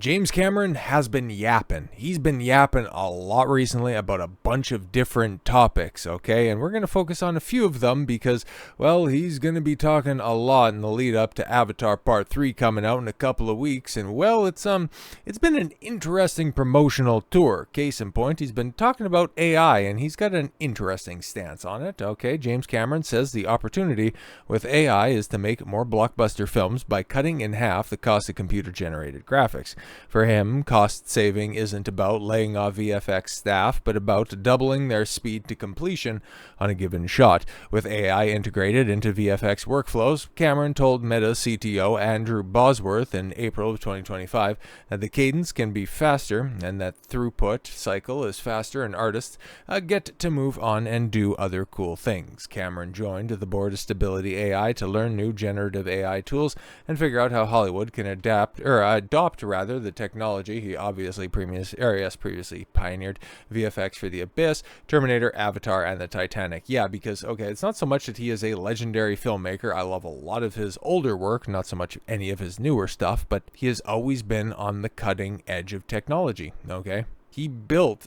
James Cameron has been yapping. He's been yapping a lot recently about a bunch of different topics, okay? And we're going to focus on a few of them because, well, he's going to be talking a lot in the lead up to Avatar Part 3 coming out in a couple of weeks. And, well, it's been an interesting promotional tour. Case in point, he's been talking about AI, and he's got an interesting stance on it, okay? James Cameron says the opportunity with AI is to make more blockbuster films by cutting in half the cost of computer-generated graphics. For him, cost saving isn't about laying off VFX staff, but about doubling their speed to completion on a given shot. With AI integrated into VFX workflows, Cameron told Meta CTO Andrew Bosworth in April of 2025 that the cadence can be faster and that throughput cycle is faster and artists get to move on and do other cool things. Cameron joined the board of Stability AI to learn new generative AI tools and figure out how Hollywood can adopt the technology he obviously previously pioneered. VFX for The Abyss, Terminator, Avatar, and the Titanic. Yeah, because, okay, it's not so much that he is a legendary filmmaker. I love a lot of his older work, not so much any of his newer stuff, but he has always been on the cutting edge of technology, okay? He built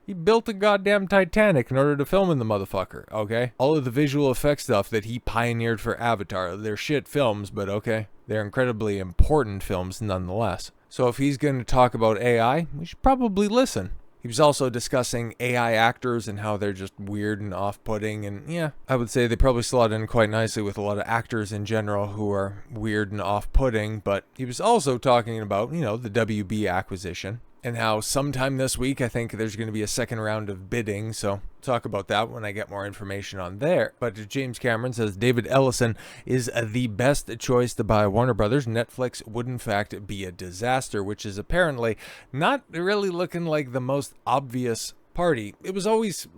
a goddamn Titanic in order to film in the motherfucker, okay? All of the visual effects stuff that he pioneered for Avatar, they're shit films, but okay, they're incredibly important films nonetheless. So if he's going to talk about AI, we should probably listen. He was also discussing AI actors and how they're just weird and off-putting, and yeah, I would say they probably slot in quite nicely with a lot of actors in general who are weird and off-putting, but he was also talking about, the WB acquisition, and how sometime this week, I think there's going to be a second round of bidding, so talk about that when I get more information on there. But James Cameron says David Ellison is the best choice to buy Warner Brothers. Netflix would in fact be a disaster, which is apparently not really looking like the most obvious party. It was always,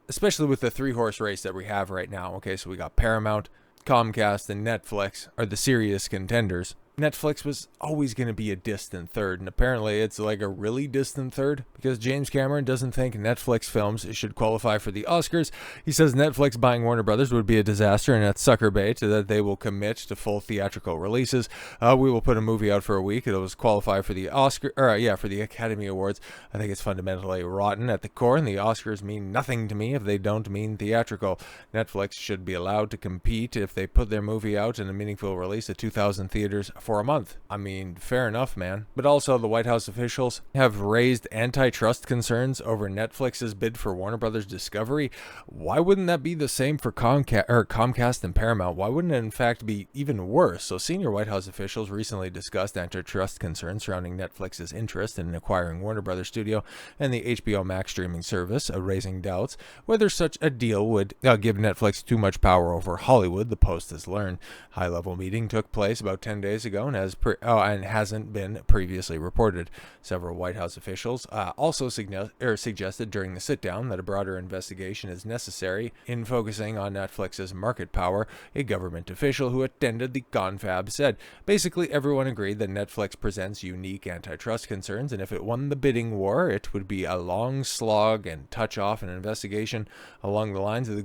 especially with the three-horse race that we have right now, okay, so we got Paramount, Comcast, and Netflix are the serious contenders. Netflix was always going to be a distant third, and apparently it's like a really distant third because James Cameron doesn't think Netflix films should qualify for the Oscars. He says Netflix buying Warner Brothers would be a disaster, and that's sucker bait that they will commit to full theatrical releases. We will put a movie out for a week. It'll qualify for the for the Academy Awards. I think it's fundamentally rotten at the core, and the Oscars mean nothing to me if they don't mean theatrical. Netflix should be allowed to compete if they put their movie out in a meaningful release at 2,000 theaters for a month. I mean, fair enough, man. But also, the White House officials have raised antitrust concerns over Netflix's bid for Warner Brothers Discovery. Why wouldn't that be the same for Comcast and Paramount? Why wouldn't it, in fact, be even worse? So, senior White House officials recently discussed antitrust concerns surrounding Netflix's interest in acquiring Warner Brothers Studio and the HBO Max streaming service, raising doubts whether such a deal would give Netflix too much power over Hollywood. The Post has learned. High-level meeting took place about 10 days ago and hasn't been previously reported. Several White House officials also suggested during the sit-down that a broader investigation is necessary in focusing on Netflix's market power. A government official who attended the confab said, basically everyone agreed that Netflix presents unique antitrust concerns, and if it won the bidding war, it would be a long slog and touch off an investigation along the lines of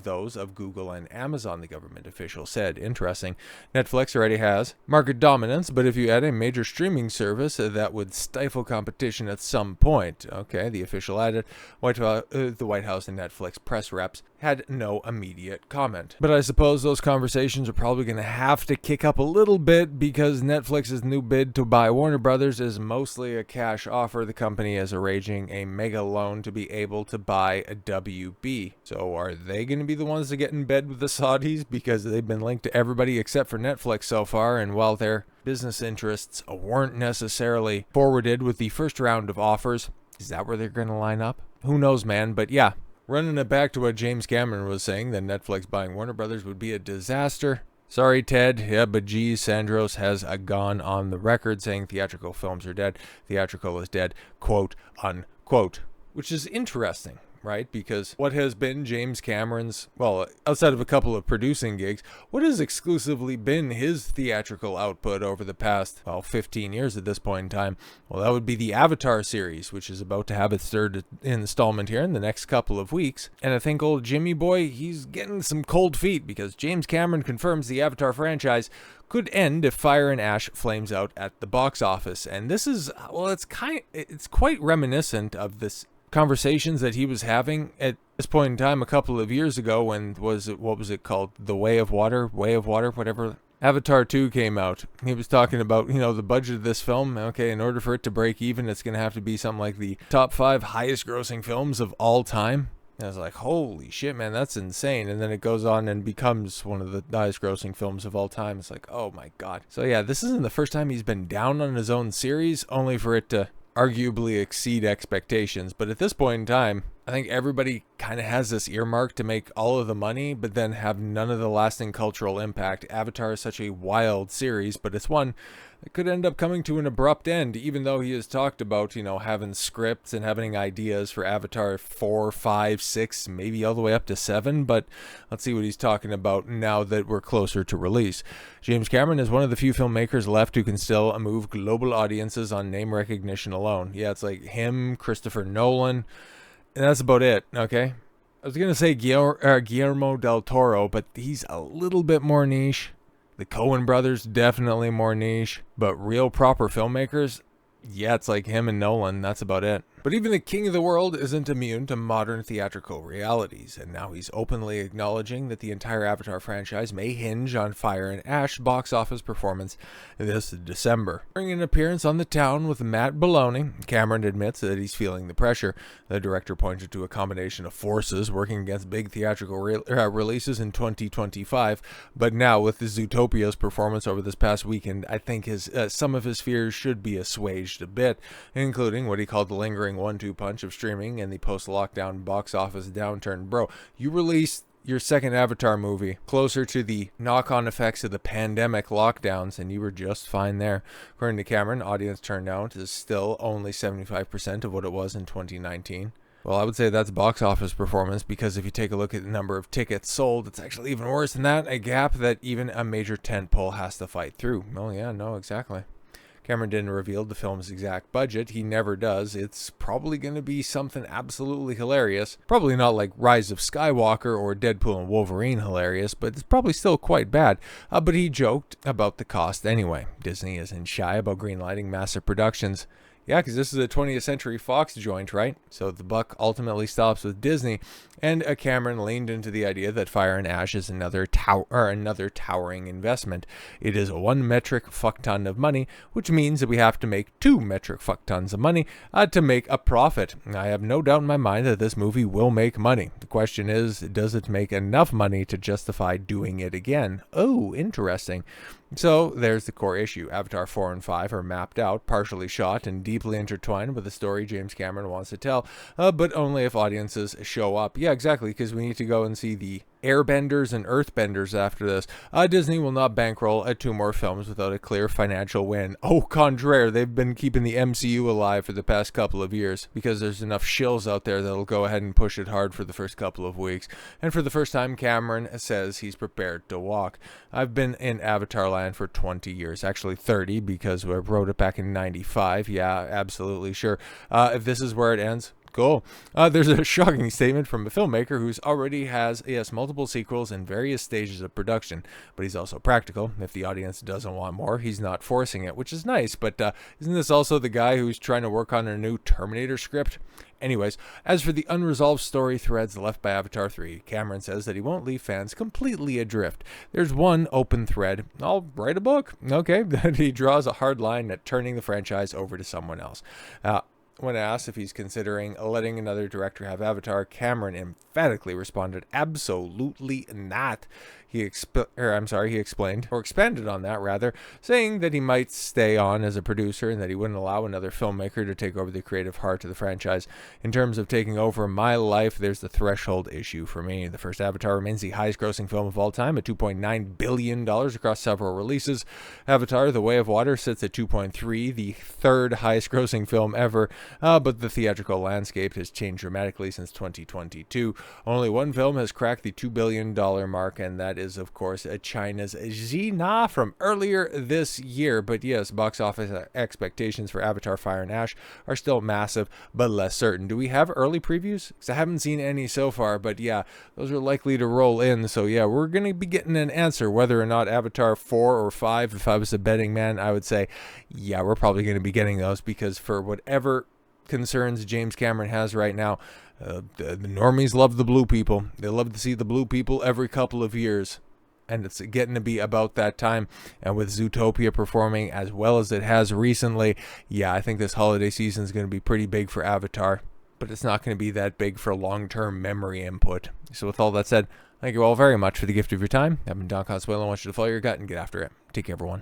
those of Google and Amazon, the government official said. Interesting. Netflix already has market dominance, but if you add a major streaming service, that would stifle competition at some point. Okay, the official added. The White House and Netflix press reps had no immediate comment. But I suppose those conversations are probably going to have to kick up a little bit because Netflix's new bid to buy Warner Brothers is mostly a cash offer. The company is arranging a mega loan to be able to buy a WB. So are they going to be the ones that get in bed with the Saudis because they've been linked to everybody except for Netflix so far, and while their business interests weren't necessarily forwarded with the first round of offers, is that where they're going to line up? Who knows, man, but yeah. Running it back to what James Cameron was saying, that Netflix buying Warner Brothers would be a disaster. Sorry, Ted. Yeah, but geez, Sandros has gone on the record saying theatrical films are dead. Theatrical is dead, quote, unquote. Which is interesting, right? Because what has been James Cameron's, well, outside of a couple of producing gigs, what has exclusively been his theatrical output over the past, well, 15 years at this point in time? Well, that would be the Avatar series, which is about to have its third installment here in the next couple of weeks. And I think old Jimmy Boy, he's getting some cold feet because James Cameron confirms the Avatar franchise could end if Fire and Ash flames out at the box office. And this is, well, it's quite reminiscent of this conversations that he was having at this point in time a couple of years ago when what was it called? The Way of Water, whatever. Avatar 2 came out. He was talking about, the budget of this film. Okay, in order for it to break even, it's going to have to be something like the top 5 highest grossing films of all time. And I was like, holy shit, man, that's insane. And then it goes on and becomes one of the highest grossing films of all time. It's like, oh my God. So yeah, this isn't the first time he's been down on his own series, only for it to arguably exceed expectations. But at this point in time, I think everybody kind of has this earmark to make all of the money, but then have none of the lasting cultural impact. Avatar is such a wild series, but it's one that could end up coming to an abrupt end, even though he has talked about, having scripts and having ideas for Avatar 4, 5, 6, maybe all the way up to 7. But let's see what he's talking about now that we're closer to release. James Cameron is one of the few filmmakers left who can still move global audiences on name recognition alone. Yeah, it's like him, Christopher Nolan, and that's about it, okay? I was going to say Guillermo del Toro, but he's a little bit more niche. The Coen brothers, definitely more niche. But real proper filmmakers, yeah, it's like him and Nolan. That's about it. But even the king of the world isn't immune to modern theatrical realities, and now he's openly acknowledging that the entire Avatar franchise may hinge on Fire and Ash box office performance this December. During an appearance on The Town with Matt Baloney, Cameron admits that he's feeling the pressure. The director pointed to a combination of forces working against big theatrical releases in 2025, but now with the Zootopia's performance over this past weekend, I think some of his fears should be assuaged a bit, including what he called the lingering 1-2 punch of streaming and the post-lockdown box office downturn. Bro, you released your second Avatar movie closer to the knock-on effects of the pandemic lockdowns, and you were just fine there. According to Cameron, audience turnout is still only 75% of what it was in 2019. Well, I would say that's box office performance, because if you take a look at the number of tickets sold, it's actually even worse than that, a gap that even a major tentpole has to fight through. Oh yeah, no, exactly. Cameron didn't reveal the film's exact budget. He never does. It's probably going to be something absolutely hilarious. Probably not like Rise of Skywalker or Deadpool and Wolverine hilarious, but it's probably still quite bad. But he joked about the cost anyway. Disney isn't shy about greenlighting massive productions. Yeah, because this is a 20th Century Fox joint, right? So the buck ultimately stops with Disney, and Cameron leaned into the idea that Fire and Ash is another towering investment. It is a 1 metric fuck ton of money, which means that we have to make 2 metric fuck tons of money to make a profit. I have no doubt in my mind that this movie will make money. The question is, does it make enough money to justify doing it again? Oh, interesting. So there's the core issue. Avatar 4 and 5 are mapped out, partially shot, and deeply intertwined with the story James Cameron wants to tell, but only if audiences show up. Yeah, exactly, because we need to go and see the airbenders and earthbenders after this. Disney will not bankroll 2 more films without a clear financial win. Au contraire, they've been keeping the MCU alive for the past couple of years because there's enough shills out there that'll go ahead and push it hard for the first couple of weeks. And for the first time, Cameron says he's prepared to walk. I've been in Avatar land for 20 years, actually 30, because I wrote it back in 95. Yeah, absolutely sure. If this is where it ends, cool. There's a shocking statement from a filmmaker who's already has multiple sequels in various stages of production, but he's also practical. If the audience doesn't want more, he's not forcing it, which is nice. But isn't this also the guy who's trying to work on a new Terminator script? Anyways, as for the unresolved story threads left by Avatar 3, Cameron says that he won't leave fans completely adrift. There's one open thread. I'll write a book. Okay, that he draws a hard line at turning the franchise over to someone else. When asked if he's considering letting another director have Avatar, Cameron emphatically responded, absolutely not. he explained, or expanded on that rather, saying that he might stay on as a producer and that he wouldn't allow another filmmaker to take over the creative heart of the franchise. In terms of taking over my life, there's the threshold issue for me. The first Avatar remains the highest grossing film of all time at $2.9 billion across several releases. Avatar, The Way of Water sits at 2.3, the third highest grossing film ever, but the theatrical landscape has changed dramatically since 2022. Only one film has cracked the $2 billion mark, and that is, of course, China's Xina from earlier this year. But yes, box office expectations for Avatar Fire and Ash are still massive, but less certain. Do we have early previews? Because I haven't seen any so far, but yeah, those are likely to roll in. So yeah, we're going to be getting an answer whether or not Avatar 4 or 5, if I was a betting man, I would say, yeah, we're probably going to be getting those, because for whatever concerns James Cameron has right now, the normies love the blue people. They love to see the blue people every couple of years. And it's getting to be about that time. And with Zootopia performing as well as it has recently, yeah, I think this holiday season is going to be pretty big for Avatar. But it's not going to be that big for long-term memory input. So with all that said, thank you all very much for the gift of your time. I've been Don Consuelo. I want you to follow your gut and get after it. Take care, everyone.